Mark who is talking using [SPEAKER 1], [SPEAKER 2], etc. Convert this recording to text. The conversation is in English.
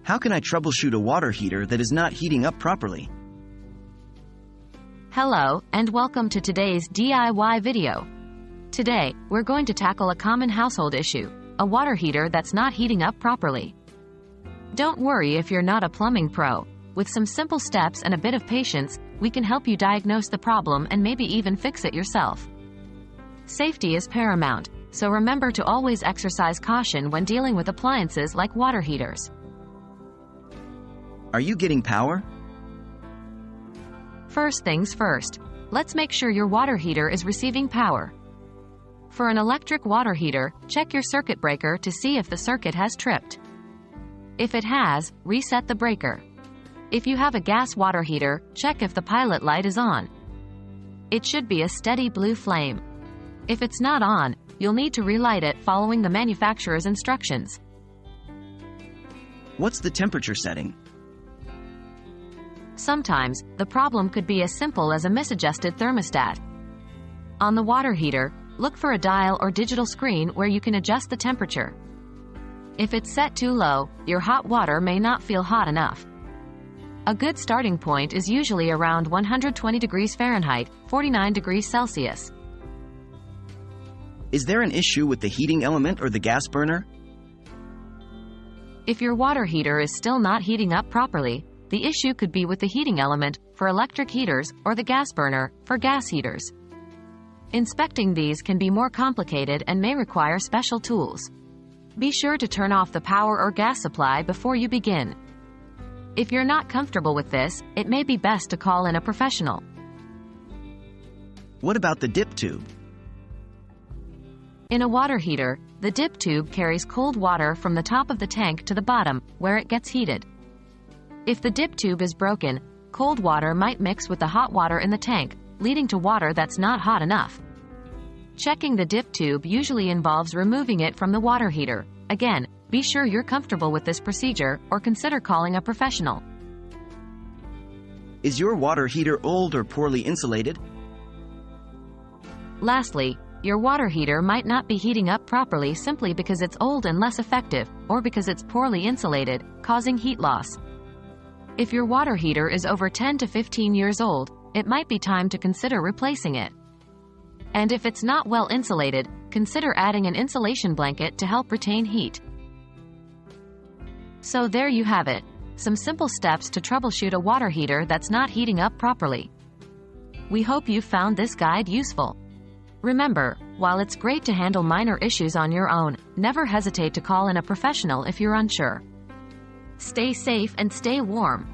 [SPEAKER 1] How can I troubleshoot a water heater that is not heating up properly?
[SPEAKER 2] Hello, and welcome to today's DIY video. Today, we're going to tackle a common household issue, a water heater that's not heating up properly. Don't worry if you're not a plumbing pro. With some simple steps and a bit of patience, we can help you diagnose the problem and maybe even fix it yourself. Safety is paramount, so remember to always exercise caution when dealing with appliances like water heaters.
[SPEAKER 1] Are you getting power?
[SPEAKER 2] First things first, let's make sure your water heater is receiving power. For an electric water heater, check your circuit breaker to see if the circuit has tripped. If it has, reset the breaker. If you have a gas water heater, check if the pilot light is on. It should be a steady blue flame. If it's not on, you'll need to relight it following the manufacturer's instructions.
[SPEAKER 1] What's the temperature setting?
[SPEAKER 2] Sometimes, the problem could be as simple as a misadjusted thermostat. On the water heater, look for a dial or digital screen where you can adjust the temperature. If it's set too low, your hot water may not feel hot enough. A good starting point is usually around 120 degrees Fahrenheit, 49 degrees Celsius.
[SPEAKER 1] Is there an issue with the heating element or the gas burner?
[SPEAKER 2] If your water heater is still not heating up properly, the issue could be with the heating element for electric heaters or the gas burner for gas heaters. Inspecting these can be more complicated and may require special tools. Be sure to turn off the power or gas supply before you begin. If you're not comfortable with this, it may be best to call in a professional.
[SPEAKER 1] What about the dip tube?
[SPEAKER 2] In a water heater, the dip tube carries cold water from the top of the tank to the bottom, where it gets heated. If the dip tube is broken, cold water might mix with the hot water in the tank, leading to water that's not hot enough. Checking the dip tube usually involves removing it from the water heater. Again, be sure you're comfortable with this procedure or consider calling a professional.
[SPEAKER 1] Is your water heater old or poorly insulated?
[SPEAKER 2] Lastly, your water heater might not be heating up properly simply because it's old and less effective, or because it's poorly insulated, causing heat loss. If your water heater is over 10 to 15 years old, it might be time to consider replacing it. And if it's not well insulated, consider adding an insulation blanket to help retain heat. So there you have it, some simple steps to troubleshoot a water heater that's not heating up properly. We hope you found this guide useful. Remember, while it's great to handle minor issues on your own, never hesitate to call in a professional if you're unsure. Stay safe and stay warm.